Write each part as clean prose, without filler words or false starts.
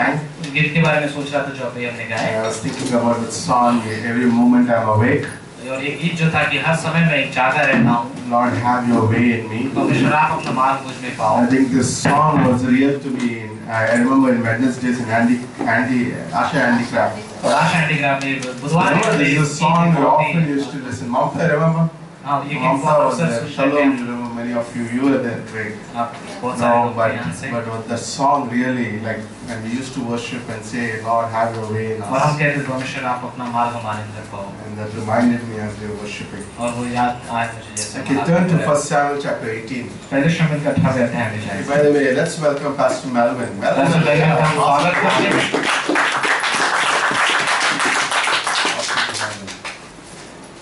sang. गीत के बारे में सोच रहा था जो अभी हमने गाया. I was thinking about the song. Every moment I'm awake. और ये गीत जो था कि हर समय मैं एक जागा रहता हूँ. Lord, have your way in me. परमेश्वर आप अपना मार्ग मुझ में पाओ. I think this song was real to me. I remember in Wednesdays in Asha Handicraft. और आशा हैंडीक्राफ्ट में बुधवार Remember, this is a song we often used to listen. Mamta, remember? हाँ ये गीत Mamta बहुत was अक्सर there. सुनते Shalom, हैं. you remember, many of you were there. Great. आप बहुत सारे No, लोग थे यहाँ से. but the song really, like, when we used to worship and say, Lord, have your way in और हम us. कहते थे परमेश्वर आप अपना मार्ग हमारे अंदर पाओ. And that reminded me as we were worshiping. और वो याद आया मुझे जैसे. Okay, turn to 1 Samuel chapter 18. पहले शम्मिल का 18वें अध्याय में जाएं. By the way, let's welcome Pastor Melvin. Pastor Melvin का स्वागत करते हैं.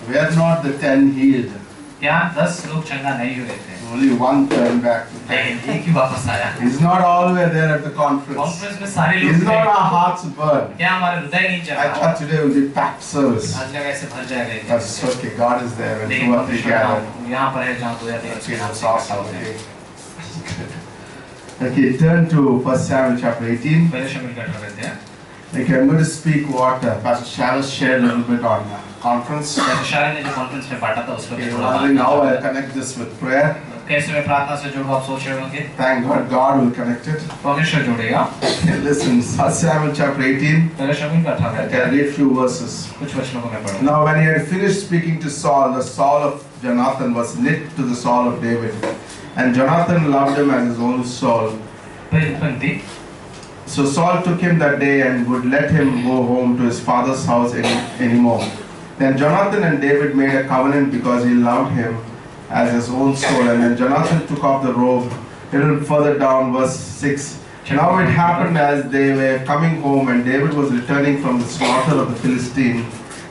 We are not the 10 healed. क्या 10 लोग चंगा नहीं हुए थे. Only one turned back. लेकिन एक ही वापस आया. He's not always there at the conference. Conference में सारे लोग He's थे. not our hearts burned. क्या हमारे हृदय नहीं चल I रहा. thought today would be packed service. आज लगा ऐसे भर जाएगा. But it's okay. God is there when लेकिन 2 or 3 gather. यहाँ पर है जहाँ 2 या 3 Okay, के नाम that's से इकट्ठा awesome. होते हैं. Okay, turn to 1 Samuel chapter 18. पहले शम्मिल का 18वें अध्याय. Okay, I'm going to speak what Pastor Shalos shared a little bit on conference. जैसे शारे ने जो कॉन्फ्रेंस में बांटा था उसको Okay, थोड़ा well, now I'll connect this with prayer. कैसे मैं प्रार्थना से जोड़ूं आप सोच रहे होंगे. Thank God, God will connect it. परमेश्वर जोड़ेगा. Okay, listen, 1 Samuel chapter 18. पहले शम्मिल का 18वें Okay, I'll अध्याय. read few verses. कुछ वचनों को मैं पढ़ूंगा. Now, when he had finished speaking to Saul, the Saul of Jonathan was knit to the Saul of David, and Jonathan loved him as his own soul. पहली पंक्ति. So Saul took him that day and would let him go home to his father's house anymore. Then Jonathan and David made a covenant because he loved him as his own soul. And then Jonathan took off the robe. A little further down, verse 6. Now it happened as they were coming home and David was returning from the slaughter of the Philistine,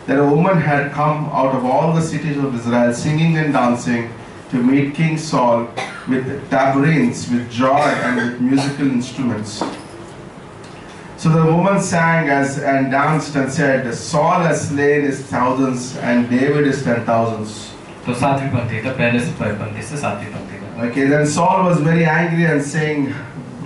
that a woman had come out of all the cities of Israel singing and dancing to meet King Saul with tabourines, with joy and with musical instruments. So the woman sang and danced and said, Saul has slain his thousands and David his 10,000s. तो 7वीं पंक्ति तो पहले से पंक्ति से 7वीं पंक्ति में. Okay, then Saul was very angry and saying,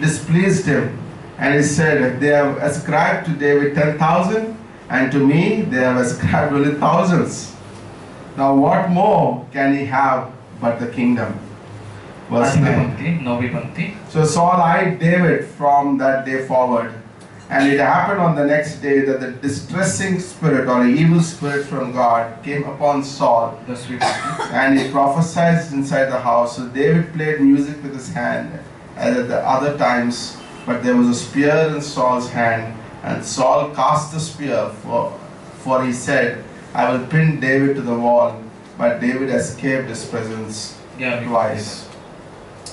displeased him. And he said, they have ascribed to David 10,000 and to me they have ascribed only thousands. Now what more can he have but the kingdom? Verse 9. 9वीं पंक्ति. So Saul eyed David from that day forward. And it happened on the next day that the distressing spirit or evil spirit from God came upon Saul. 10वीं पंक्ति. And he prophesied inside the house. So David played music with his hand as at the other times. But there was a spear in Saul's hand. And Saul cast the spear, for he said, I will pin David to the wall. But David escaped his presence twice.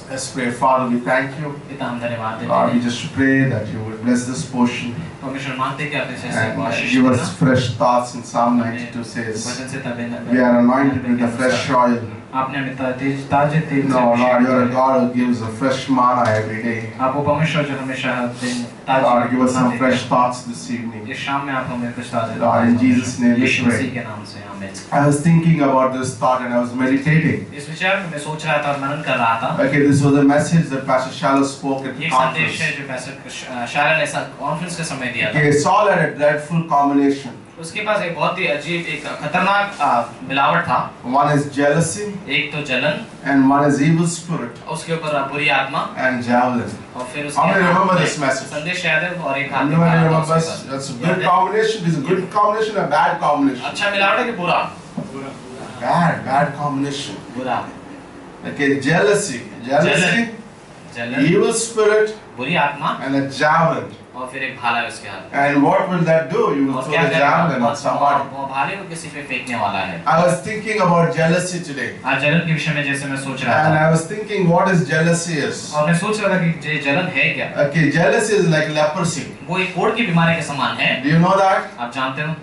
Let's pray. Father, we thank you. पिता हम धन्यवाद देते Lord, we हैं. just pray that you would bless this portion परमेश्वर मानते हैं कि आपने ऐसे and आशीष give देना. us fresh thoughts. In Psalm 92 says, वचन से तब we are anointed with the fresh oil. आपने हमें ताजे तेल से No, Lord, Abhishek you are a किया. God who gives a fresh manna every day. आप वो परमेश्वर जो हमेशा हर दिन Lord, give us some ताजे fresh thoughts this evening. ये शाम में आप हमें कुछ ताजे Lord, in Jesus' name we Yeshu pray. मसीह के नाम से आमीन. I was thinking about this thought and I was meditating. इस विचार में मैं सोच रहा था और मनन कर रहा था. Okay, this was a message that Pastor Shalos spoke at the एक संदेश है conference. जो पैसे शारा ने ऐसा कॉन्फ्रेंस के समय दिया था. Okay, Saul had a dreadful combination. उसके पास एक बहुत ही अजीब एक खतरनाक मिलावट था. One is jealousy एक तो जलन and one is evil spirit उसके ऊपर बुरी आत्मा and javelin. और फिर How many remember उसके this message? संदेश याद है और एक हाथ में Anyone काला था remembers? उसके पास. That's a good combination. Is a good combination or bad combination? अच्छा मिलावट है कि बुरा? Bad combination. बुरा. Okay, jealousy, जलन evil spirit, बुरी आत्मा and a javelin. और फिर एक भाला है उसके हाथ. And what will that do? You will और throw क्या the javelin at somebody. वो भाले को किसी पे फेंकने वाला है. I was thinking about jealousy today, आज जलन के विषय में जैसे मैं सोच रहा and था. I was thinking, what is jealousy is? और मैं सोच रहा था कि ये जलन है क्या? Okay, jealousy is like leprosy. वो एक कोढ़ की बीमारी के समान है. Do you know that? आप जानते हो?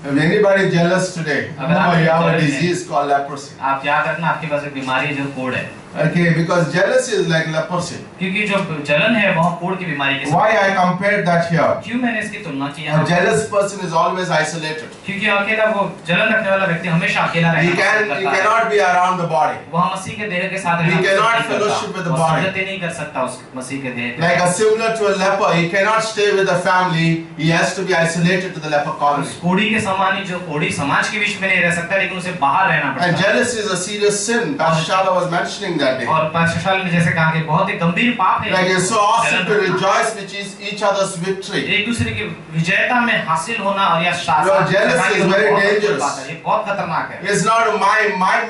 If anybody is jealous today, अगर आप remember you have a jealous हैं, disease called leprosy. आप याद रखना आपके पास एक बीमारी है जो कोढ़ है. Okay, because jealousy is like leprosy. क्योंकि जो जलन है वह कोढ़ की बीमारी के साथ। Why I compared that here? क्यों मैंने इसकी तुलना की A यहाँ? jealous person is always isolated. क्योंकि अकेला वो जलन रखने वाला व्यक्ति हमेशा अकेला He रहता है। cannot be around the body. वह मसीह के देह के साथ He रहना cannot पसंद नहीं fellowship करता। with the वह body. संगति नहीं कर सकता उस मसीह के देह के Like साथ। similar to a leper, he cannot stay with the family. He has to be isolated to the leper colony. उस कोढ़ी के समान ही जो कोढ़ी समाज के बीच में नहीं रह सकता, लेकिन उसे बाहर रहना पड़ता है। And jealousy is a serious sin. Pastor Shala was mentioning that day. और पास्टर शाल ने जैसे कहा कि बहुत ही गंभीर पाप है। Like it's so awesome to rejoice with each other's victory. एक दूसरे की विजयता में हासिल होना और या Your jealousy is very dangerous. ये बहुत खतरनाक है। It's not my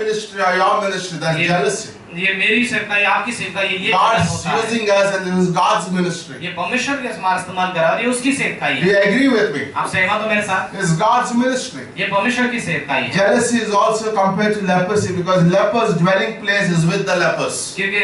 ministry or your ministry. That's jealousy. ये मेरी सेवकाई आपकी सेवकाई ये God's using us and this is God's ministry. ये परमेश्वर के हमारा इस्तेमाल करा और ये उसकी सेवकाई Do है। you agree with me? आप सहमत हो मेरे साथ? It's God's ministry. ये परमेश्वर की सेवकाई है। Jealousy is also compared to leprosy because lepers' dwelling place is with the lepers. क्योंकि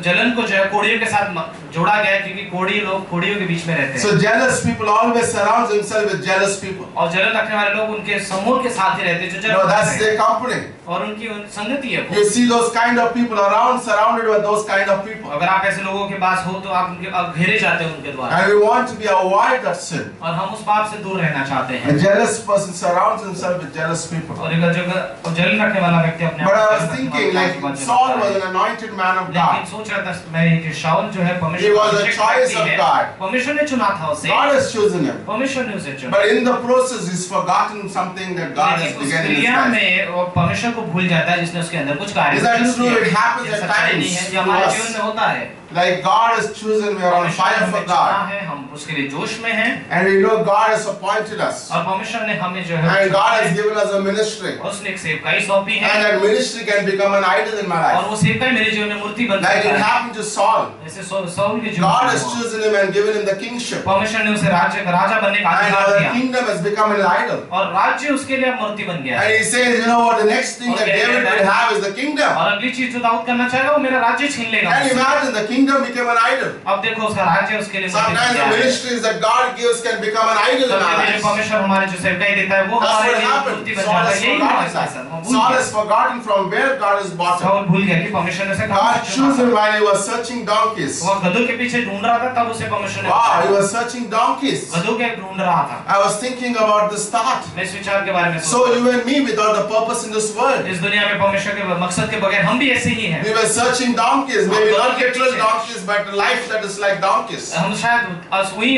जलन को जो है कोढ़ियों के साथ जोड़ा गया है, क्योंकि कोढ़ी लोग कोढ़ियों के बीच में रहते हैं। So jealous people always surround themselves with jealous people. और जलन रखने वाले लोग उनके समूह के साथ ही रहते हैं जो जलन No, that's रखते their हैं। company. और उनकी संगति है वो। You see those kind of people around, surrounded by those kind of people. अगर आप ऐसे लोगों के पास हो तो आप उनके घेरे जाते हैं उनके द्वारा। And we want to be avoid that sin. और हम उस पाप से दूर रहना चाहते हैं। A jealous person surrounds himself with jealous people. और एक जगह जलन रखने वाला व्यक्ति अपने But आप I को was जलन thinking, रखने like वाला व्यक्ति Saul बनता was है। an anointed man of लेकिन God. सोच रहा था मैं कि शाऊल जो है He परमेश्वर was a का choice व्यक्ति of है। God. परमेश्वर ने चुना था उसे। God has chosen him. परमेश्वर ने उसे चुना। But in the process, he's forgotten something that God has लेकिन उस begun in his क्रिया life. में वो परमेश्वर को भूल जाता है जिसने उसके अंदर कुछ कार्य Is that शुरू true? किए। It happens ये at सच्चाई times नहीं है, ये to हमारे us. जीवन में होता है। Like God has chosen, we are on fire for God. हम उसके लिए जोश में हैं। And we know God has appointed us. और परमेश्वर ने हमें जो है And God has given us a ministry. उसने एक सेवकाई सौंपी है। And that ministry can become an idol in my और life. वो सेवकाई मेरे जीवन में मूर्ति बन Like सकता it है। happened to Saul. जैसे साउल के जीवन God में has हुआ। chosen him and given him the kingship. परमेश्वर ने उसे राजा बनने का And अधिकार now the दिया। kingdom has become an idol. और राज्य उसके लिए अब मूर्ति बन गया And है। he says, you know what, the next thing that David will have is the kingdom. और अगली चीज जो दाऊद करना चाहेगा वो मेरा राज्य छीन लेगा And मुझसे। imagine the kingdom became an idol. अब देखो उसका राज्य उसके लिए मूर्ति बन Sometimes गया the है। ministries that God gives can become an idol in our कभी-कभी lives. परमेश्वर हमारे जो सेवकाई देता है वो That's हमारे what लिए happened. मूर्ति बन Saul जाता has है। यही हमारे साथ forgotten. है। वो भूल Saul गया। has forgotten from where God has brought him. Saul भूल गया कि परमेश्वर ने उसे God कहाँ से chose चुना। him while he was searching donkeys. वो गधों के पीछे ढूंढ रहा था तब उसे परमेश्वर ने Wow, he was searching donkeys. गधों के ढूंढ रहा था। I was thinking about this thought. मैं इस विचार के बारे में So you and me, without the purpose in this world, इस दुनिया में परमेश्वर के मकसद के बगैर हम भी ऐसे ही हैं। we were searching donkeys. Maybe not literal donkeys, but a life that is like donkeys. हम शायद वही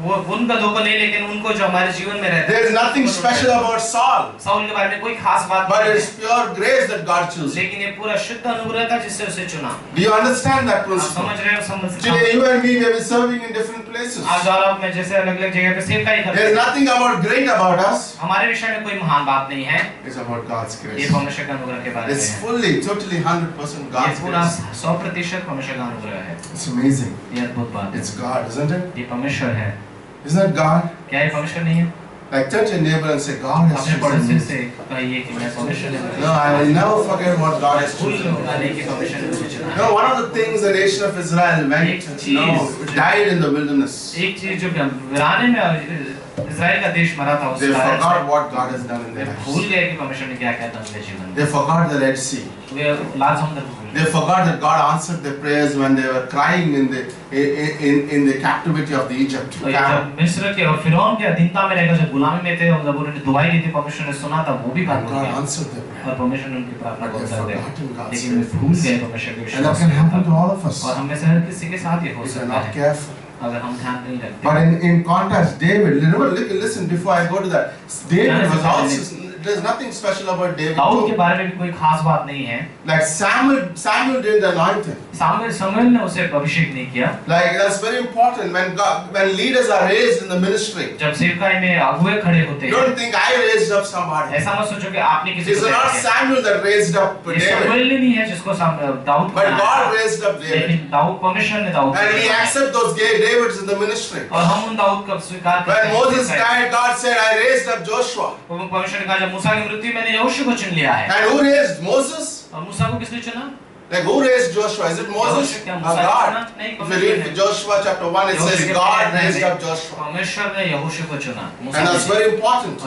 वो उन गधों को नहीं, लेकिन उनको जो हमारे जीवन में रहते हैं। There is nothing special about Saul, Saul के बारे में कोई खास बात but नहीं it's है, pure grace that God chose. लेकिन ये पूरा शुद्ध अनुग्रह था जिससे उसे चुना। Do you understand that आप principle? समझ रहे हो? समझ Today, you and me, we have been serving in different places. आज और आप में जैसे अलग-अलग जगह पे सेवकाई करते There is हैं। nothing about great about us. हमारे विषय में कोई महान बात नहीं है। It's about God's ये grace. परमेश्वर का अनुग्रह के बारे में It's है। fully, totally, 100% ये God's पूरा grace. 100% परमेश्वर का अनुग्रह है। It's amazing. ये अद्भुत बात है। It's God, isn't it? ये परमेश्वर है। Isn't that God? क्या ये परमेश्वर नहीं है? Like touch your neighbor and say, God has अपने chosen पड़ोसी me. से कहिए कि मैं परमेश्वर ने No, I will never forget what God has भूल chosen me. नहीं कि परमेश्वर ने मुझे चुना है। No, one of the things the nation of Israel went, died in the wilderness. एक चीज जो वीराने में इज़राइल का देश मरा था They उस कारण forgot what God has done in way their भूल lives. गए कि परमेश्वर ने क्या किया था उनके जीवन में। They forgot the Red Sea. वे लाल समुद्र को भूल They forgot that God answered their prayers when they were crying in the captivity of the Egypt. गए। जब मिस्र के और फिरौन के अधीनता में रहकर जब गुलामी में थे और जब उन्होंने दुआई दी थी परमेश्वर ने सुना था वो भी बात And भूल God गए answered their prayer. और परमेश्वर ने उनकी प्रार्थना But को they उत्तर दिया। forgotten God's लेकिन वे भूल गए परमेश्वर के And that विश्वास can happen को। to all of us और हम में से हर किसी के साथ ये हो if we're सकता not है careful. अगर हम ध्यान नहीं रखते। But in contrast, David, listen before I go to that. David was also, there's nothing special about David. Dawood के too. बारे में भी कोई खास बात नहीं है। Like Samuel didn't anoint him. Samuel ने उसे अभिषेक नहीं किया। Like that's very important when leaders are raised in the ministry. जब सेवकाई में अगुवे खड़े होते हैं Don't think I raised up somebody. ऐसा मत सोचो कि आपने किसी It's को not तैयार किया। Samuel that raised up ये David, सामुएल ने नहीं है जिसको दाऊद को but बनाया God था। raised up David. लेकिन दाऊद परमेश्वर ने दाऊद को And He बनाया। accepted those Davids in the ministry. और हम उन दाऊद को स्वीकार करते When हैं। Moses died, God said, I raised up Joshua. परमेश्वर ने कहा जब मूसा की मृत्यु मैंने यहोशू को चुन लिया है। And who raised Moses? और मूसा को किसने चुना? Like who raised Joshua? Is it Moses? God. If you read Joshua chapter 1, it says God raised up Joshua. And that's very important.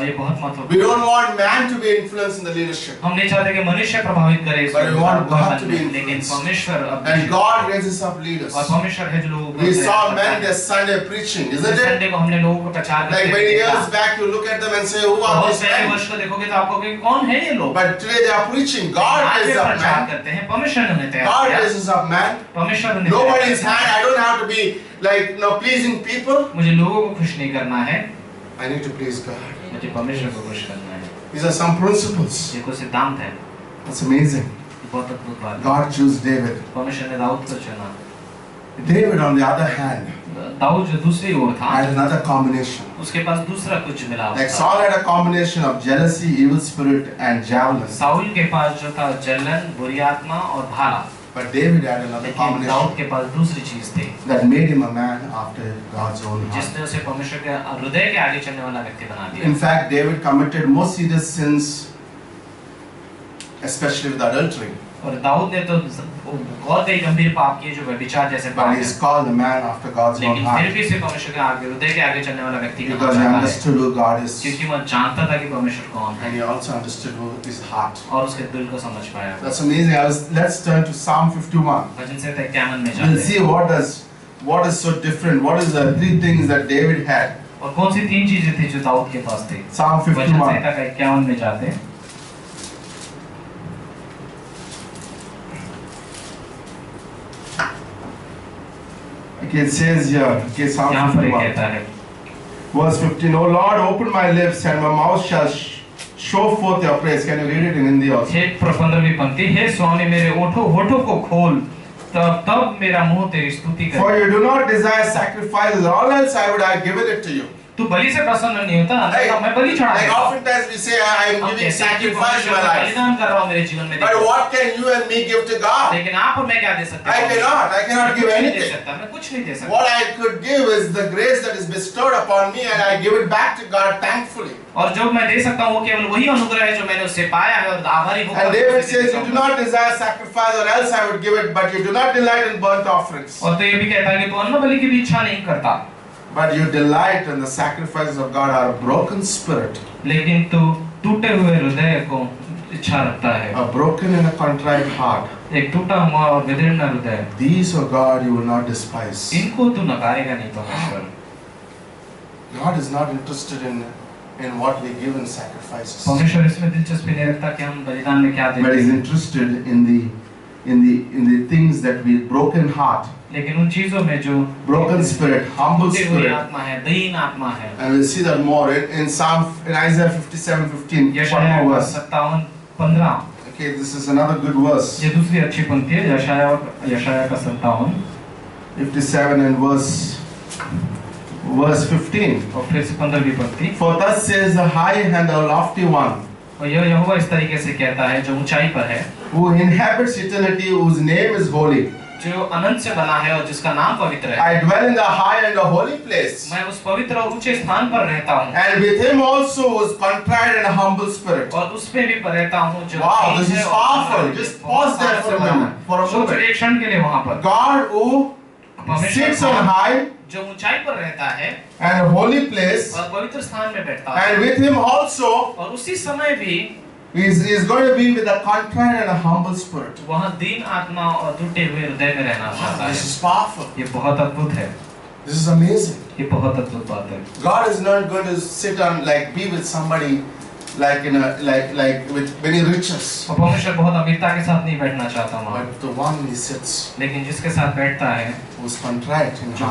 We don't want man to be influenced in the leadership. But we want God to be influenced. And God raises up leaders. We saw many this Sunday preaching, isn't it? Like many years back, you look at them and say, who are these men? But today they are preaching. God raises up man. God raises up man. Nobody's hand. I don't have to be like pleasing people. I need to please God. These are some principles. That's amazing. God chose David. David, on the other hand, had another combination. Like Saul had a combination of jealousy, evil spirit, and javelin. But David had another combination that made him a man after God's own heart. In fact, David committed most serious sins, especially with adultery. और दाऊद ने तो बहुत ही गंभीर पाप किए जो व्यभिचार जैसे पाप But he is called a man after God's own heart. लेकिन फिर भी से परमेश्वर के आगे हृदय के आगे चलने वाला व्यक्ति Because he understood who God is. क्योंकि वह जानता था कि परमेश्वर कौन है. And he also understood who his heart. और उसके दिल को समझ पाया. That's amazing. Let's turn to Psalm 51. भजन संहिता 51 में जाते हैं. We'll see what is so different. What is the three things that David had. और कौन सी तीन चीजें थी जो दाऊद के पास थी. Psalm 51. भजन संहिता 51 में जाते हैं. Okay, it says here, okay, Psalm 51. Verse 15, O Lord, open my lips and my mouth shall show forth your praise. Can you read it in Hindi also? 15वीं पंक्ति, हे स्वामी मेरे होठों को खोल, तब मेरा मुंह तेरी स्तुति करे. For you do not desire sacrifices, all else I would have given it to you. तू बलि से प्रसन्न नहीं होता, मैं बलि चढ़ा. Like oftentimes we say, I am giving sacrifice in my life. बलिदान कर रहा हूँ मेरे जीवन में. But what can you and me give to God? लेकिन आप और मैं क्या दे सकते हैं? I cannot give anything. मैं कुछ नहीं दे सकता. What I could give is the grace that is bestowed upon me, and I give it back to God thankfully. और जो मैं दे सकता हूँ वो केवल वही अनुग्रह है जो मैंने उससे पाया है और आभारी होकर. And David says, you do not desire sacrifice, or else I would give it, but you do not delight in burnt offerings. और तो ये भी कहता है कि तू अन्न बलि की भी इच्छा नहीं करता. But you delight in the sacrifices of God are a broken spirit. लेकिन तू टूटे हुए हृदय को इच्छा रखता है. A broken and a contrite heart. एक टूटा हुआ और विदीर्ण हृदय. These, O God, you will not despise. इनको तू नकारेगा नहीं परमेश्वर. God is not interested in what we give in sacrifices. परमेश्वर इसमें दिलचस्पी नहीं रखता कि हम बलिदान में क्या देते हैं. But He is interested in the things that we broken heart. लेकिन उन चीजों में जो broken spirit, humble spirit, आत्मा है, दीन आत्मा है. And we'll see that more in Isaiah 57:15. यशायाह 57:15. Okay, this is another good verse. ये दूसरी अच्छी पंक्ति है. यशायाह का 57. 57 and verse 15. और फिर से 15वीं पंक्ति. For thus says the high and the lofty one. और यहोवा इस तरीके से कहता है जो ऊंचाई पर है. Who inhabits eternity, whose name is holy. जो अनंत से बना है और जिसका नाम पवित्र है. I dwell in the high and the holy place. मैं उस पवित्र और ऊंचे स्थान पर रहता हूँ. And with him also was contrite and humble spirit. और उसमें भी रहता हूँ जो. Wow, this is powerful. Just pause there for a moment. एक क्षण के लिए वहाँ पर. God who sits on high, जो ऊंचाई पर रहता है, and holy place, और पवित्र स्थान में बैठता है. and with him also, और उसी समय भी is going to be with a contrite and a humble spirit. वहाँ दीन आत्मा और टूटे हुए हृदय में रहना चाहता है. This is powerful. ये बहुत अद्भुत है. This is amazing. ये बहुत अद्भुत बात है. God is not going to sit and be with somebody like with many riches. परमेश्वर बहुत अमीरता के साथ नहीं बैठना चाहता वहाँ. But the one he sits, लेकिन जिसके साथ बैठता है, who's contrite in जो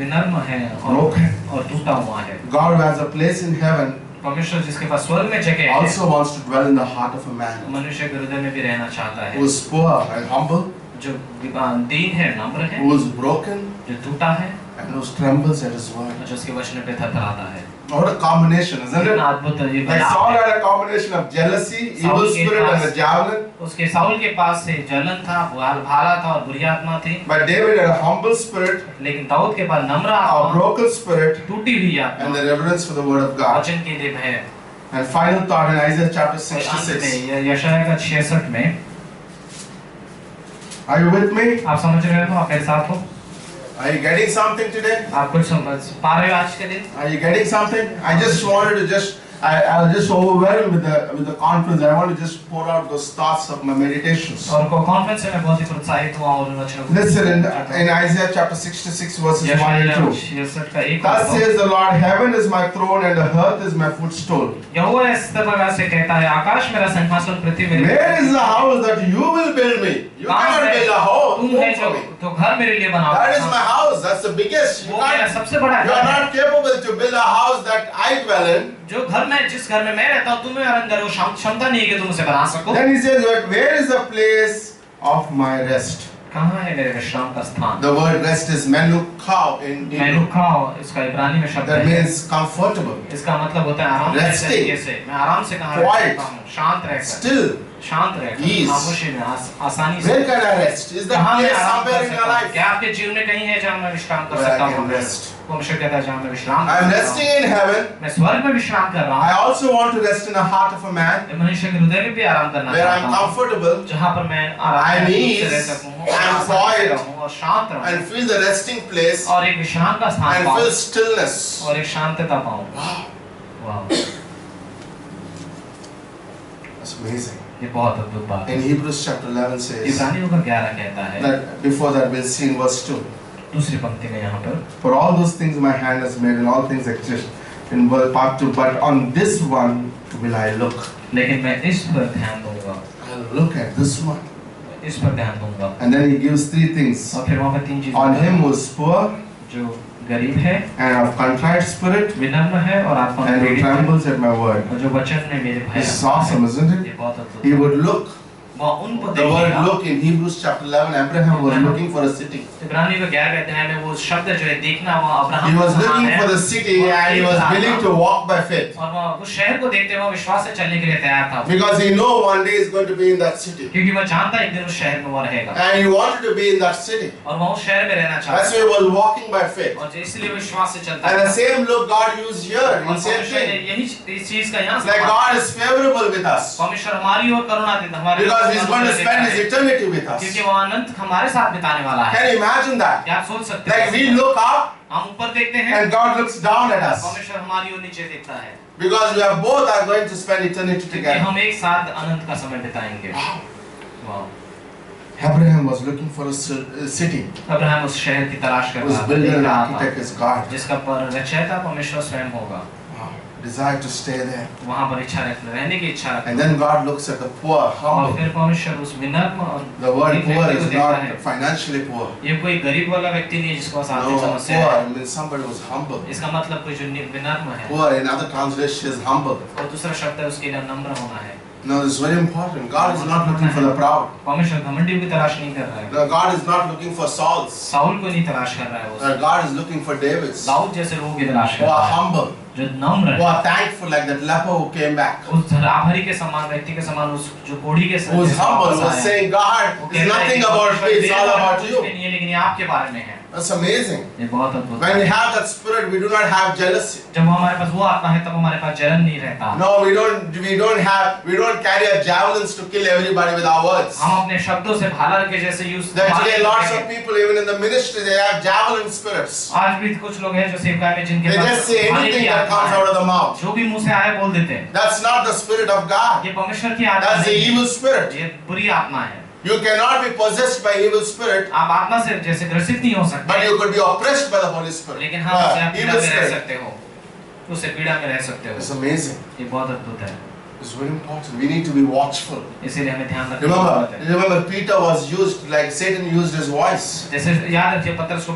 विनम्र है और टूटा हुआ है. God who has a place in heaven, परमेश्वर जिसके पास स्वर्ग में जगह है, also wants to dwell in the heart of a man. मनुष्य के हृदय में भी रहना चाहता है. Who is poor and humble, जो दीन है, नम्र है, who is broken, जो टूटा है, and who trembles at his word. जो उसके वचन पे थरथराता है. What a combination, isn't it? अद्भुत है. Like Saul had a combination of jealousy, evil spirit, and a javelin. उसके साउल के पास से जलन था, भाला था और बुरी आत्मा थी. But David had a humble spirit, लेकिन दाऊद के पास नम्र आत्मा, a broken spirit, टूटी हुई आत्मा, and the reverence for the word of God. वचन के लिए भय. And final thought in Isaiah chapter 66. यशायाह का 66 में Are you with me? आप समझ रहे हो? आप मेरे साथ हो? Are you getting something today? आप कुछ समझ पा रहे हो आज के दिन? Are you getting something? I just wanted to I was just overwhelmed with the conference. I want to just pour out those thoughts of my meditations. और कॉन्फ्रेंस से मैं बहुत ही प्रोत्साहित हुआ और वचन Listen in Isaiah chapter 66 verses 1 and 2. 66 का 1 Thus says the Lord, heaven is my throne and the earth is my footstool. यहोवा इस प्रकार से कहता है, आकाश मेरा सिंहासन, पृथ्वी मेरी। Where is the house that you will build me? You cannot build a house. तुम है जो तो घर मेरे लिए बनाओ। That is my house. That's the biggest. You are not capable to build a house that I dwell in. जो घर में जिस घर में मैं रहता हूँ तुम्हें अंदर वो क्षमता नहीं है कि तुम उसे बना सको। Then he says, but where is the place of my rest? कहाँ है मेरे विश्राम का स्थान? The word rest is menukao in Hebrew. menukao इसका इब्रानी में शब्द है। That means comfortable. इसका मतलब होता है आराम से। मैं आराम से कहाँ रहता हूँ? शांत रहकर। Still. शांत रहकर। खामोशी में आसानी से। Where can I rest? Is there a place somewhere in your life? क्या आपके जीवन में कहीं है जहाँ मैं विश्राम कर सकता हूँ? परमेश्वर कहता है जहाँ मैं विश्राम I am resting in heaven. मैं स्वर्ग में विश्राम कर रहा हूँ। I also want to rest in the heart of a man. मनुष्य के हृदय में भी आराम करना चाहता हूँ। Where I am comfortable. जहाँ पर मैं आराम से रह सकूँ। I am quiet. और शांत रहूँ। And feel the resting place. और एक विश्राम का स्थान पाऊँ। And feel stillness. और एक शांतता पाऊँ। Wow. That's amazing. ये बहुत अद्भुत बात है। In Hebrews chapter 11 says. इब्रानियों का 11 कहता है। That before that we'll see in verse 2. दूसरी पंक्ति में यहाँ पर For all those things my hand has made and all things exist in part 2, but on this one will I look. लेकिन मैं इस पर ध्यान दूंगा। I'll look at this one. इस पर ध्यान दूंगा। And then he gives 3 things. और फिर वहाँ पर 3 चीजें। On him who is poor, जो गरीब है, and of contrite spirit, विनम्र है और आत्मा and who trembles at my word. और जो वचन में मेरे भय। This is awesome, isn't it? ये बहुत अद्भुत। He would look. The word look in Hebrews chapter 11, Abraham was looking for a city. इब्रानियों का 11वें अध्याय में वो शब्द जो है देखना वो Abraham. He was looking for the city and he was willing to walk by faith. और वो उस शहर को देखते हुए विश्वास से चलने के लिए तैयार था। Because he know one day is going to be in that city. क्योंकि वो जानता एक दिन उस शहर में वो रहेगा। And he wanted to be in that city. और वो उस शहर में रहना चाहता। That's why he was walking by faith. और इसलिए विश्वास से चलता। And the same look God used here in same thing. यही इस चीज का यहाँ। Like God is favorable with us. परमेश्वर हमारी ओर करुणा देता हमारे। Because He is going to spend His eternity with us. क्योंकि वो अनंत हमारे साथ बिताने वाला है। Can you imagine that? क्या आप सोच सकते हैं? Like we look up, हम ऊपर देखते हैं, and God looks down at us. परमेश्वर हमारी ओर नीचे देखता है। Because we are both are going to spend eternity together. हम एक साथ अनंत का समय बिताएंगे। Wow. Abraham was looking for a city. Abraham उस शहर की तलाश कर रहा था। Whose builder and architect is God. जिसका रचयिता परमेश्वर स्वयं होगा। Desire to stay there. वहाँ पर इच्छा रखना, रहने की इच्छा रखना। And then God looks at the poor, humble. और फिर परमेश्वर उस विनम्र और the word poor is not financially poor. ये कोई गरीब वाला व्यक्ति नहीं है जिसको आर्थिक समस्या है। है। Poor means somebody who is humble. इसका मतलब कोई जो विनम्र है। Poor in other translation is humble. और दूसरा शब्द है उसके लिए नम्र होना है। No, this is very important. God is not looking for the proud. परमेश्वर घमंडियों की तलाश नहीं कर रहा है। No, God is not looking for Sauls. Saul को नहीं तलाश कर रहा है वो। God is looking for Davids. Dawood जैसे लोगों की तलाश कर रहा है। Who are humble. जो नम्र है। Who are thankful like that leper who came back. उस आभारी के समान व्यक्ति के समान उस जो कोढ़ी के साथ। Who is humble, who is saying God, it's nothing about me, it's all about you. नहीं है लेकिन ये आपके बारे में है। That's amazing. ये बहुत अद्भुत। When we have that spirit, we do not have jealousy. जब हमारे पास वो आत्मा है तब हमारे पास जलन नहीं रहता। No, we don't carry our javelins to kill everybody with our words. हम अपने शब्दों से भाला के जैसे use. There are lots of people even in the ministry they have javelin spirits. आज भी कुछ लोग हैं जो सेवकाई में जिनके पास they just say anything that comes out of the mouth. जो भी मुंह से आए बोल देते हैं। That's not the spirit of God. ये परमेश्वर की आत्मा है। That's the evil spirit. ये बुरी आत्मा है। You cannot be possessed by evil spirit. आप आत्मा से जैसे ग्रसित नहीं हो सकते। But you could be oppressed by the Holy Spirit. लेकिन हाँ आप पीड़ा में रह सकते हो। उससे पीड़ा में रह सकते हो। It's amazing. ये बहुत अद्भुत है। It's very important. We need to be watchful. इसीलिए हमें ध्यान रखना होता है। Remember, Peter was used like Satan used his voice. जैसे याद रखिए पतरस को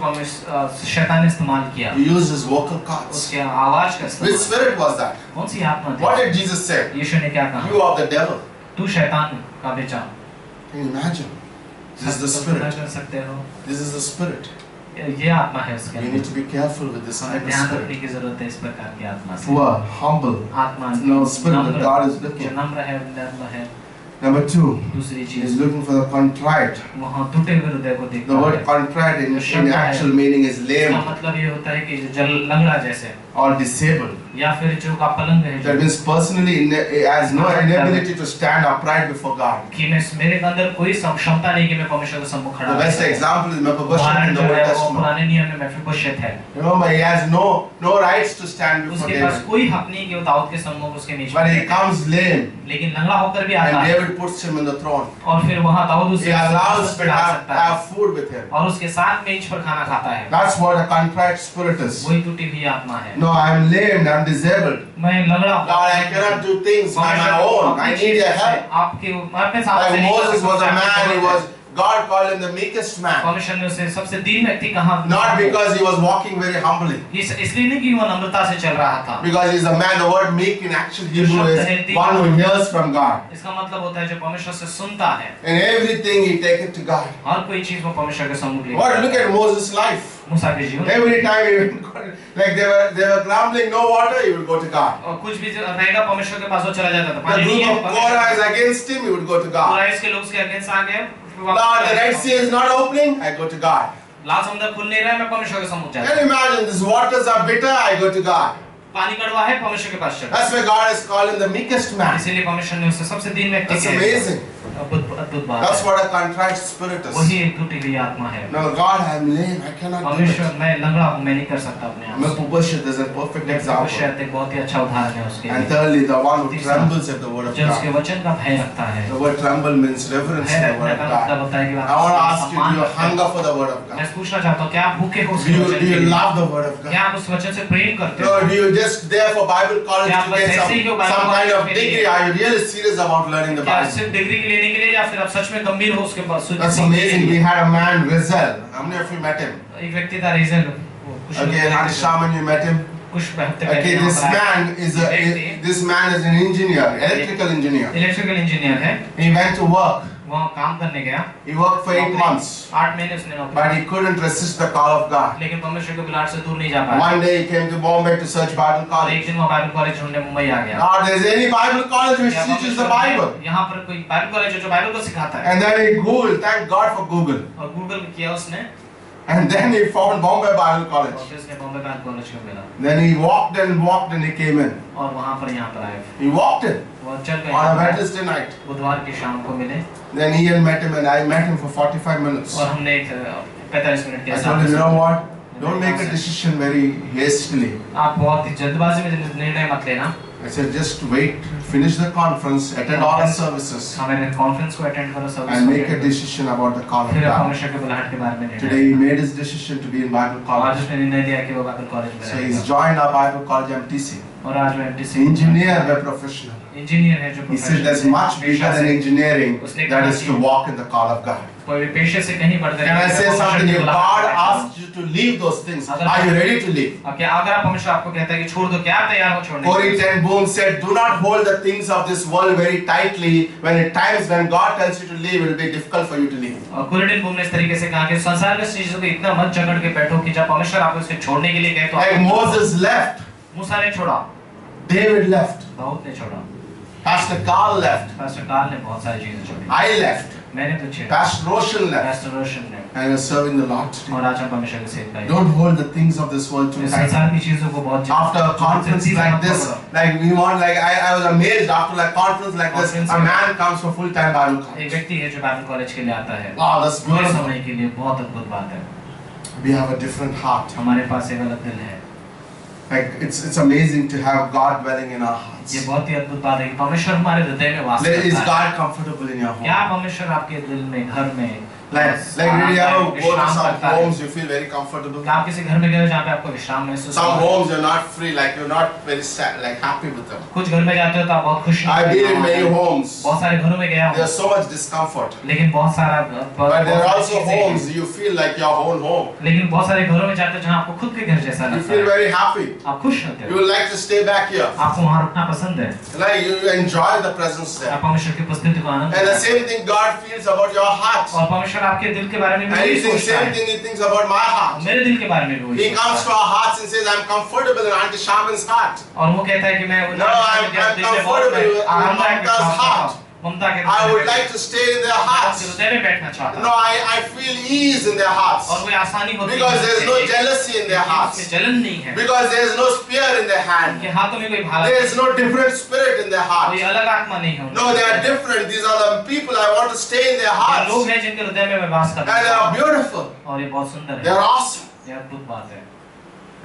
शैतान ने इस्तेमाल किया। He used his vocal cords. उसके आवाज का इस्तेमाल। Which spirit was that? कौन सी आत्मा थी? What did Jesus say? यीशु ने क्या कहा? You are the devil. तू शैतान का बेटा। Can you imagine? This is the spirit. कर सकते हो? This is the spirit. ये आत्मा है उसके। We need to be careful with this kind of ध्यान spirit. रखने की जरूरत है इस प्रकार की आत्मा से। Poor, humble. आत्मा no spirit that God is looking. जो नम्र है, विनम्र है। Number 2. दूसरी चीज। He's looking for the contrite. वहाँ टूटे हुए हृदय को देखता है। The word contrite in actual meaning is lame. इसका मतलब ये होता है कि जो लंगड़ा जैसे। Or disabled. या फिर जो का पलंग है, that means personally has no inability to stand upright before God. कि मैं मेरे अंदर कोई क्षमता नहीं कि मैं परमेश्वर के सम्मुख खड़ा The best example is Mephibosheth in the Old Testament. पुराने नियम में मेफीबोशेत है. Remember, he has no rights to stand before उसके पास David. कोई हक नहीं कि वो दाऊद के सम्मुख उसके नीचे. But he comes lame, लेकिन लंगड़ा होकर भी आता and है. David puts him in the throne. और फिर वहाँ दाऊद उसे He allows to have food with him. और उसके साथ मेज पर खाना खाता है. That's what a contrite spirit is. वही टूटी हुई आत्मा है. No, I am lame, I am disabled. मैं लंगड़ा हूँ. God, I cannot do things by my own. I need your help. आपके अपने साथ Like Moses was a man, God called him the meekest man. परमेश्वर ने उसे सबसे दीन व्यक्ति कहा. Not because he was walking very humbly. इसलिए नहीं कि वो नम्रता से चल रहा था. Because he is a man. The word meek in actual Hebrew is one who hears from God. इसका मतलब होता है जो परमेश्वर से सुनता है. In everything he take it to God. हर कोई चीज वो परमेश्वर के सम्मुख ले. What? Look at Moses' life. मूसा के जीवन. Every time he would, like they were grumbling, no water, he would go to God. और कुछ भी रहेगा परमेश्वर के पास वो चला जाता था. The group of Korah is against him, he would go to God. कोरह के लोग उसके अगेंस्ट आ गए. Lord, the Red Sea is not opening, I go to God. लाल समुद्र खुल नहीं रहा है, मैं परमेश्वर के सम्मुख जाता हूँ. Can you imagine? These waters are bitter, I go to God. पानी कड़वा है, परमेश्वर के पास चलता. That's why God has called him the meekest man. इसीलिए परमेश्वर ने उसे सबसे दीन व्यक्ति That's किया. amazing. अद्भुत बात. That's what a contrite spirit is. वही एक टूटी हुई आत्मा है. No, God, I am lame, I cannot do it. परमेश्वर मैं लंगड़ा हूँ, मैं नहीं कर सकता अपने आप. Mephibosheth is a perfect example. शायद एक बहुत ही अच्छा उदाहरण है उसके. And thirdly, the one who trembles at the word of जो उसके God. वचन का भय रखता है. The word tremble means reverence to the word of God. I want to ask you, do you hunger for the word of God? मैं पूछना चाहता हूँ, क्या आप भूखे हो उस वचन के Do you लिए? love the word of God? क्या आप उस वचन से प्रेम करते No, हो? do you just there for Bible college to get some kind of degree? Are you really serious about learning the क्या Bible? सिर्फ डिग्री लेने के लिए या फिर आप सच में गंभीर हो उसके पास? That's amazing. We had a man, Rizal. How many of you met him? एक व्यक्ति था reason. Okay, Auntie Shaman, you met him? कुछ हफ्ते Okay, this man is an engineer, electrical engineer. Electrical engineer है. He went to work. वहाँ काम करने गया. He worked for 8 months. 8 महीने उसने नौकरी. But he couldn't resist the call of God. लेकिन परमेश्वर के बुलाहट से दूर नहीं जा पाया. One day he came to Bombay to search Bible और college. एक दिन वो बाइबल कॉलेज ढूंढने मुंबई आ गया. Now there's any Bible college which teaches the Bible. यहाँ पर कोई बाइबल कॉलेज है जो बाइबल को सिखाता है. And then he Googled. Thank God for Google. और गूगल किया उसने. And then he found Bombay Bible College. और फिर उसने बॉम्बे बाइबल कॉलेज को मिला. Then he walked and he came in. और वहाँ पर यहाँ पर आए. He walked in वो चल गए. on a Wednesday night. बुधवार की शाम को मिले. Then Ian met him and I met him for 45 minutes. और हमने 45 मिनट के I साथ. told him, you know what? Don't make a decision very hastily. आप बहुत ही जल्दबाजी में निर्णय मत लेना. I said, just wait, finish the conference, attend all our services, हमारे कॉन्फ्रेंस को अटेंड करो सब. and make a decision about the call of फिर God. परमेश्वर के बुलाहट के बारे में निर्णय. Today he made his decision to be in Bible आज college. उसने निर्णय लिया कि वो बाइबल कॉलेज में So रहेगा. he's joined our Bible college MTC. और आज वो MTC Engineer by professional. Engineer है जो He said there's much bigger than engineering that is to walk in the call of God. कोई पेशे से कहीं बढ़कर. Can I say something? If God asks you to leave those things, are you ready to leave? क्या अगर आप परमेश्वर आपको कहता है कि छोड़ दो, क्या आप तैयार हो छोड़ने? Corrie ten Boom said, "Do not hold the things of this world very tightly. When at times when God tells you to leave, it will be difficult for you to leave." और कोरी ten boom ने इस तरीके से कहा कि संसार की चीजों को इतना मत जकड़ के बैठो कि जब परमेश्वर आपको इसके छोड़ने के लिए कहे तो. Like Moses left, मूसा ने छोड़ा. David left, दाऊद ने छोड़ा. Pastor Carl left, pastor Carl ने बहुत सारी चीजें छोड़ी. I left, मैंने तो छोड़ा. Pastor Roshan left, पास्टर रोशन ने. and we're serving the Lord today. और आज हम परमेश्वर के सेवक हैं. Don't hold the things of this world too tightly. संसार की चीजों को बहुत. After a conference like this, like we want, like I was amazed after like conference like this, a man comes for full-time Bible college. एक व्यक्ति है जो Bible college के लिए आता है. Wow, that's पूरे beautiful. समय के लिए बहुत अद्भुत बात है. We have a different heart. हमारे पास एक अलग दिल है. Like it's amazing to have God dwelling in our hearts. ये बहुत ही अद्भुत बात है कि परमेश्वर हमारे हृदय में वास करता है. Is God comfortable in your home? क्या परमेश्वर आपके दिल में, घर में, Like really, you ever go to some homes you feel very comfortable. क्या आप किसी घर में गए जहाँ पे आपको विश्राम महसूस Some homes you're not free, like you're not very sad, like happy with them. कुछ घर में जाते हो तो आप बहुत खुश. I've been in many homes. बहुत सारे घरों में गया हूँ. There's so much discomfort. लेकिन बहुत सारा. But there are also homes you feel like your own home. लेकिन बहुत सारे घरों में जाते हो जहाँ आपको खुद के घर जैसा लगता है. You feel very happy. आप खुश होते हो. You would like to stay back here. आपको वहाँ रुकना पसंद है. Like you enjoy the presence there. आप परमेश्वर की उपस्थिति को आनंद. And the same thing God feels about your heart. और परमेश्वर आपके दिल के बारे में And he thinks same thing he thinks about my heart. मेरे दिल के बारे में भी. He comes to our hearts and says, "I'm comfortable in Auntie Shaman's heart." और वो कहता है कि मैं No, I'm comfortable with Mama's heart. ममता के I would like to stay in their hearts. हृदय में बैठना चाहता No, I feel ease in their hearts. और कोई आसानी होती है Because there is no jealousy in their hearts. जलन नहीं है Because there is no spear in their hand. उनके हाथों में कोई भाला There is no different spirit in their heart. कोई अलग आत्मा नहीं है No, they are different. These are the people I want to stay in their ये hearts. लोग हैं जिनके हृदय में मैं वास करता And they are beautiful. और ये बहुत सुंदर They है are awesome. ये अद्भुत बात है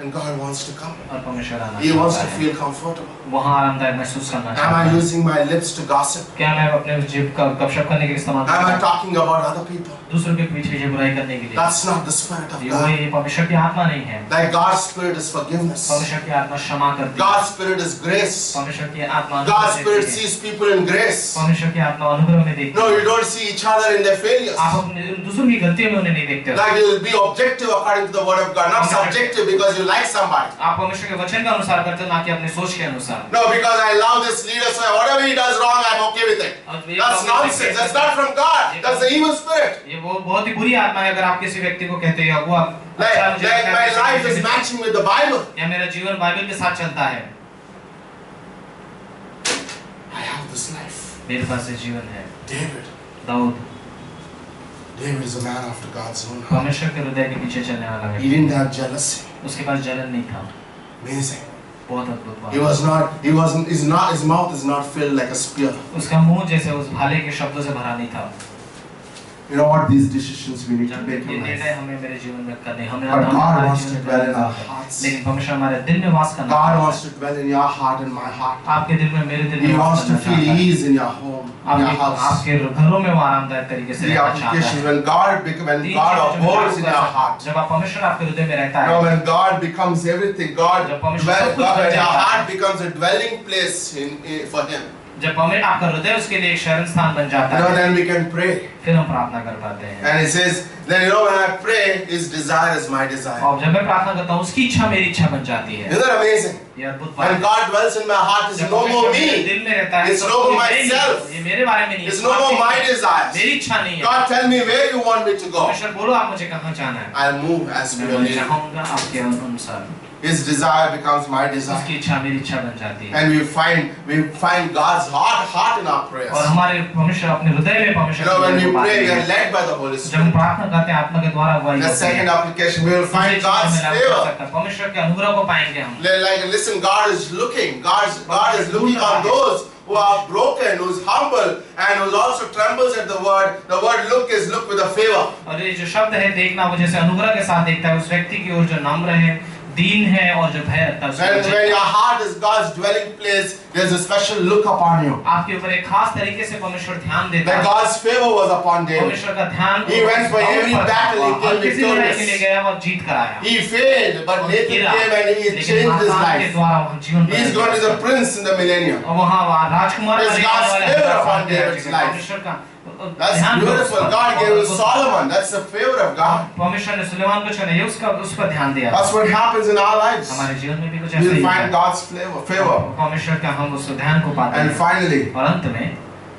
And God wants to come. और परमेश्वर आना He wants to चाहता है feel comfortable. वहाँ आरामदायक महसूस करना Am चाहता I है using my lips to gossip? क्या मैं अपने जीभ का गपशप करने के लिए इस्तेमाल Am करता I हूँ talking about other people? दूसरों के पीछे ये बुराई करने के लिए That's not the spirit of God. ये परमेश्वर की आत्मा नहीं है Like God's spirit is forgiveness. परमेश्वर की आत्मा क्षमा करती है God's spirit is grace. परमेश्वर की आत्मा God's अनुग्रह spirit देती है sees people in grace. परमेश्वर की आत्मा अनुग्रह में देखती No, है you don't see each other in their failures. आप अपने दूसरों की गलतियों में उन्हें नहीं देखते हो Like you will be objective according to the word of God, not subjective because you like somebody. आप परमेश्वर के वचन के अनुसार करते हो ना कि अपने सोच के अनुसार No, because I love this leader, so whatever he does wrong, I'm okay with it. That's nonsense. That's not from God. That's the evil spirit. ये वो बहुत ही बुरी आत्मा है अगर आप किसी व्यक्ति को कहते हो वो Like my life is matching with the Bible. या मेरा जीवन बाइबल के साथ चलता है I have this life. मेरे पास ये जीवन है David. Dawood David is a man after God's own heart. परमेश्वर के हृदय के पीछे चलने वाला He है didn't have jealousy. उसके पास जलन नहीं था Amazing. बहुत अद्भुत बात He was not. He wasn't. His mouth is not filled like a spear. उसका मुंह जैसे उस भाले के शब्दों से भरा नहीं था You know what? These decisions we need to ये make in life. निर्णय हमें मेरे जीवन में करने हमें But God हमारे wants to जीवन में dwell in करना our है। hearts. लेकिन परमेश्वर हमारे दिल में वास करना God चाहता wants है। to dwell in your heart and my heart. आपके दिल में मेरे दिल He में वास wants to करना feel चाहता है ease in your home, in your house. आपके घरों में वो आरामदायक तरीके से The रहना चाहता application है when God abides in your heart. जब आप परमेश्वर आपके हृदय में रहता You know, है when God becomes everything, when your heart becomes a dwelling place for Him. जब आपका हृदय उसके लिए एक शरण स्थान बन जाता You know, है then we can pray. फिर हम प्रार्थना कर पाते हैं And he says, then you know when I pray, His desire is my desire. और जब मैं प्रार्थना करता हूँ उसकी इच्छा मेरी इच्छा बन जाती है Isn't that amazing? ये अद्भुत बात When है God dwells in my heart, it's जब no more परमेश्वर मेरे me. दिल में रहता है It's तो no more ये मेरे myself. नहीं, ये मेरे बारे में नहीं है It's no more my desires. मेरी इच्छा नहीं है God, tell me where you want me to go. परमेश्वर बोलो आप मुझे कहाँ जाना है I'll move as मैं per your leading. चाहूँगा आपके अनुसार His desire becomes my desire. उसकी इच्छा मेरी इच्छा बन जाती है And we find God's heart in our prayers. और हमारे परमेश्वर अपने हृदय में परमेश्वर You know, when we की बात pray, we है। are led by the Holy जब हम Spirit. प्रार्थना करते हैं आत्मा के द्वारा अगुवाई The होती है second application, we will find God's favor. परमेश्वर के अनुग्रह को पाएंगे हम Like, listen, God is looking. God is looking on those who are broken, who's humble, and who also trembles at the word. The word look is look with a favor. और ये जो शब्द है देखना वो जैसे अनुग्रह के साथ देखता है उस व्यक्ति की ओर जो नम्र है दीन है और जो भय रखता है When your heart is God's dwelling place, there's a special look upon you. आपके ऊपर एक खास तरीके से परमेश्वर ध्यान देता That है God's favor was upon David. परमेश्वर का ध्यान He went for every battle, he came किसी लड़ाई के लिए victorious. गया और जीत कर आया He failed, but Nathan came and he changed his life. He's going to be the prince in the millennium. और वहाँ राजकुमार There's God's favor upon David's life. परमेश्वर का That's beautiful. God gave Solomon. That's the favor of God. परमेश्वर ने सुलेमान को चुना ये उस पर ध्यान दिया That's what happens in our lives. हमारे जीवन में भी कुछ ऐसा We'll ही find है God's favor. परमेश्वर का हम उस ध्यान को पाते And हैं finally, और अंत में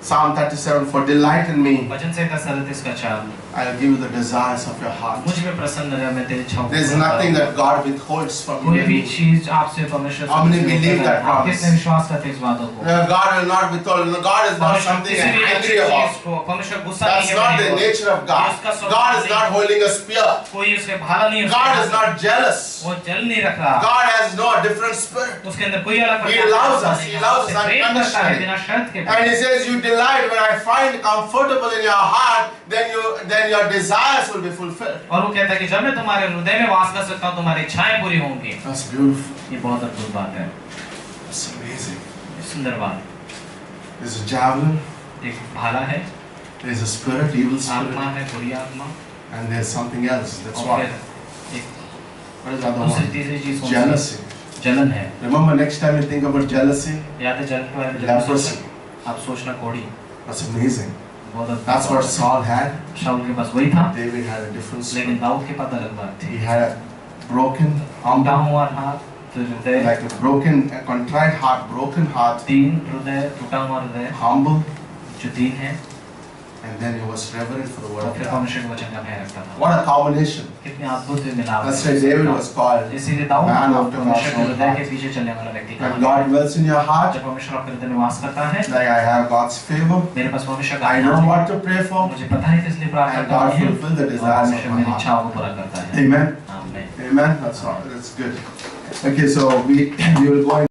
Psalm 37, for delight in me, वचन से 37 का 4 I'll give you the desires of your heart. मुझ में प्रसन्न रहे मैं तेरी इच्छाओं को There's पूरा nothing करूं। that God withholds from कोई भी you. चीज आपसे परमेश्वर से How many नहीं believe होता है। that आप promise? किसने विश्वास करते हैं इस बातों को God will not withhold. God is not परमेश्वर something किसी भी angry चीज about. को परमेश्वर गुस्सा That's नहीं not है the nature of God. God is not holding a spear. कोई उसके भाला नहीं है God is not jealous. वो जल नहीं रख रहा God has no different spirit. उसके अंदर कोई अलग He प्रकार का loves आत्मा us. नहीं He है। loves us उससे प्रेम करता है unconditionally. बिना शर्त के And He says, you delight when I find comfortable in your heart, then your desires will be fulfilled. और वो कहता है कि जब मैं तुम्हारे हृदय में वास कर सकता हूँ तुम्हारी इच्छाएं पूरी होंगी That's beautiful. ये बहुत अद्भुत बात है That's amazing. ये सुंदर बात There's a javelin. एक भाला है There's a spirit, evil आत्मा spirit. है बुरी आत्मा And there's something else. That's और what. फिर एक What is the other दूसरी one? तीसरी चीज कौन सी? Jealousy. जलन है Remember, next time you think about jealousy, याद है जलन के बारे में जब leprosy. आप सोचना कोड़ी That's amazing. बहुत अद्भुत That's what बात है। Saul had. शाऊल के पास वही था David had a different लेकिन spirit. दाऊद के पास अलग बात थी He had a broken, टूटा humble, हुआ हाथ हृदय like a broken, a contrite heart, broken heart, दीन हृदय टूटा हुआ हृदय humble, जो दीन है And then he was reverent for the word और of फिर God. परमेश्वर के वचन का भय रखता था। What a combination. कितनी अद्भुत मिलाप है। That's why David was called इसीलिए दाऊद man को after परमेश्वर के God's own हृदय के heart. पीछे चलने वाला व्यक्ति When कहा God dwells in your heart, जब परमेश्वर आपके हृदय में वास करता है, like I have God's favor, मेरे पास परमेश्वर का I know ज्ञान है, what to pray for, मुझे पता है किस लिए प्रार्थना and God करनी है, fulfill the और desires of परमेश्वर my मेरी heart. इच्छाओं को पूरा करता है। Amen. आमीन। Amen. That's all. That's good. Okay, so we will go.